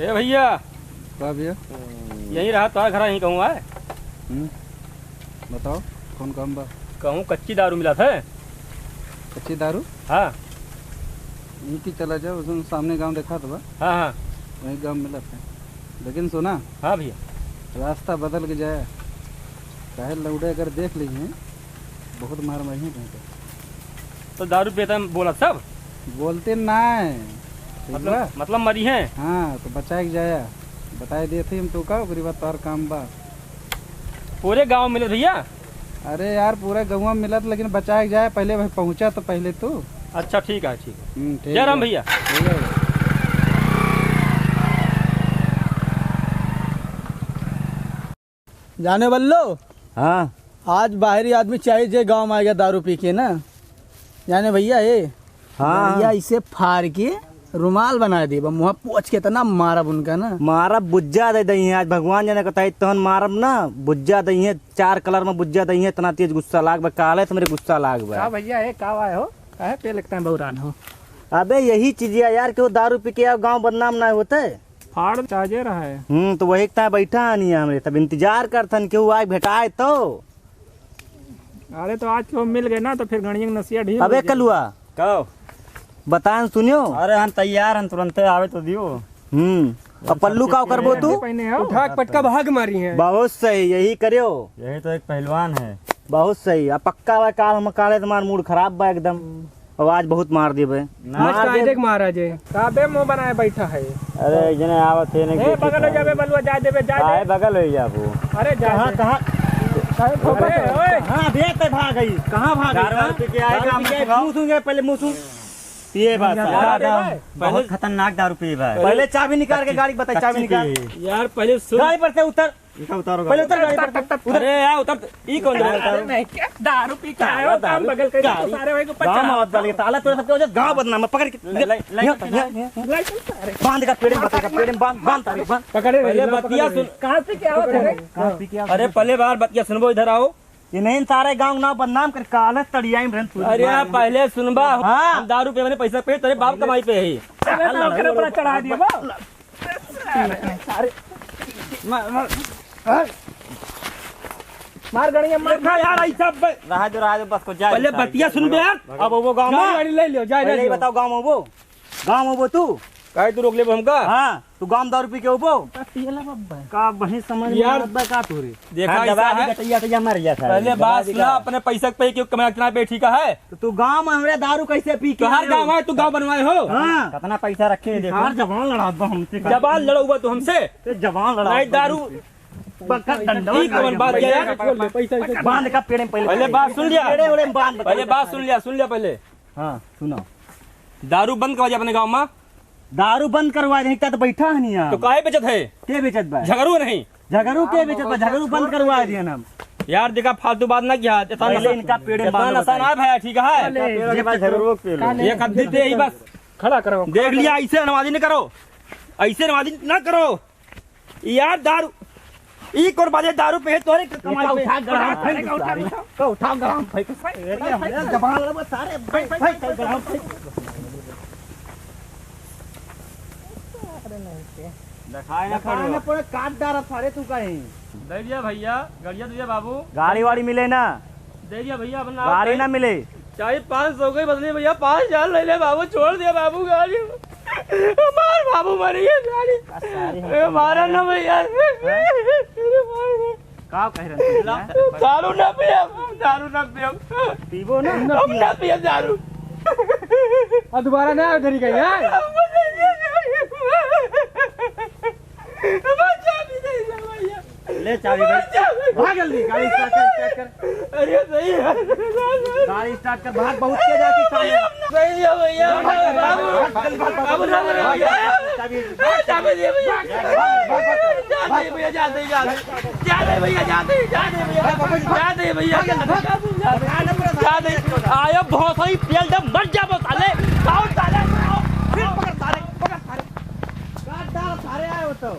ए भैया। क्या भैया? यहीं रहा तो घर यहीं कहूँ आए। बताओ कौन काम बा? कहूँ कच्ची दारू मिला था। कच्ची दारू? हाँ यहीं की चला जाओ, उसमें सामने गांव देखा था बा। हाँ हाँ वहीं गांव मिला था। लेकिन सुना, हाँ भैया, रास्ता बदल के जाए। चाहे लौड़े अगर देख लीजिए बहुत मार मारी है। तो दारू पीता बोला सब बोलते ना मतलब मरी है। हाँ तो बचा के जाया बताए दिए थे हम तो का ओकरी बात तोहर काम बा। पूरे गांव मिले भैया। अरे यार पूरा गाँव में मिलत, लेकिन बचा के जाए पहले भाई पहुँचा तो पहले तू। अच्छा ठीक है ठीक है। ठीक जय राम भैया। ठीक है। जाने बल्लो। हाँ आज बाहरी आदमी चाहिए जे गांव में आएगा दारू पी के ना। जाने भैया हाँ भैया इसे फाड़ के रुमाल बना दी मुँह पोछ के तना मारब उनका ना। मारब बुज्जा दे दही है। आज भगवान जाने कता तहन मारब ना बुज्जा दही है। 4 कलर में बुज्जा दही है। इतना तेज गुस्सा लाग बा। काले तो मेरे गुस्सा लाग बा। भैया का आए हो काहे पे लगता है बहुरान हो। अबे यही चीज है यार, क्यों दारू पी के गाँव बदनाम ना होते। फाड़ चाहे रहा है। तो वही बैठा नहीं है हमरे, तब इंतजार करथन क्यों आए भेटाए तो। अरे तो आज क्यों मिल गए ना तो फिर गणिया नसिया ढील। अबे कलुआ कहो बतान सुनियो। अरे हम तैयार हैं, तुरंत आवे तो दियो। अब पल्लू का करबो तू? उठा पटका भाग मारी है। बहुत सही, यही करियो। यही तो एक पहलवान है। बहुत सही। अब पक्का बा काल हम काले तुम्हार मूड खराब बा एकदम। आवाज बहुत मार दिए महाराज काबे मुंह बनाए बैठा है। अरे जने आवत है नहीं बगल हो जाबे बलुआ जा देबे जा दे। बगल हो जाबो। अरे कहाँ कहाँ हाँ भेज भाग गई। कहाँ भाग गई? पहले मुँह सूंघ पिए बात। बहुत खतरनाक दारू पिए भाई। पहले चाबी निकाल के गाड़ी बताई। चाबी निकाल यार पहले गाड़ी पर से उतर। पहले उतर गाड़ी पर। अरे यार उतर। ई कौन दारू पी के आयो काम बगल के सारे भाई को गाँव में डाल के ताला तोड़ सबके वजह गाँव बदनाम पकड़ के बांध का पेड़ में बांध तारीख बांध। पहले बतिया सुन। कहां से क्या होता है? अरे पहले बार बतिया सुनबो, इधर आओ। ये नहीं सारे गाँव ना बदनाम कर काले तड़ियाई में रहन। अरे यार पहले सुनबा। हाँ। हम दारू पे मैंने पैसा पे तेरे बाप कमाई पे है। चढ़ा दिया मार गणिया मार यार ऐसा रहा जो बस को जा। पहले बतिया सुन बे यार। अब वो गाँव में ले लियो जा पहले बताओ गाँव में वो तू काहे तू रोक ले हमका। हाँ तू गाँव दारू पी के उबो का बही समझ यार का तू रे देखा ऐसा है। गटैया मर गया था। पहले बात सुना, अपने पैसा पे क्यों कमाना पे ठीक है। तो तू गाँव में हमरे दारू कैसे पी के? हर गाँव है तू गाँव बनवाए हो। हाँ कितना पैसा रखे देखो। जवान लड़ा हमसे। जवान लड़ोगा तू हमसे। जवान लड़ा नहीं दारू बात पैसा बांध का पेड़ में पहले बात सुन लिया। पहले बात सुन लिया पहले। हाँ सुनो। दारू बंद करवा अपने गाँव में। दारू बंद करवा नहीं तो बैठा नहीं तो काहे बेचत है? के बेचत बा? झगड़ू नहीं। झगड़ू के बेचत बा? झगड़ू बंद करवा दिए हम। यार देखा फालतू बात ना किया। इनका पेड़ में बांध नशा ना भैया ठीक है। ये कद्दी दे ही बस खड़ा करो। देख लिया। ऐसे नमाजी नहीं करो, ऐसे नमाजी ना करो यार। दारू ई कोर बाजे दारू पे तोरे कमाई पे उठा गरम भाई जवान लड़ा सारे भाई गरम पूरे काट डारा सारे तू कहीं दे दिया भैया। गाड़िया दिया बाबू। गाड़ी वाड़ी मिले ना? दे दिया भैया अपना। गाड़ी ना मिले चाहे 500 गई बदली भैया। 5000 ले ले बाबू। छोड़ दिया बाबू गाड़ी। मार बाबू मरी है गाड़ी। मारा ना भैया। का कह रहे दारू ना पिया। दारू ना पिया। पीबो ना ना पिया दारू। दोबारा ना उधर ही गई है। ले चाबी भाग जल्दी। गाड़ी स्टार्ट कर। अरे सही है। गाड़ी स्टार्ट कर। भाग बहुत तेज आती सही है भैया। बाबू ना चाबी दे भैया। भैया जाते भैया जाते भैया आया बहुत सही पेल दे मर जा साले। फिर पकड़ सारे काट डाल सारे आए हो तो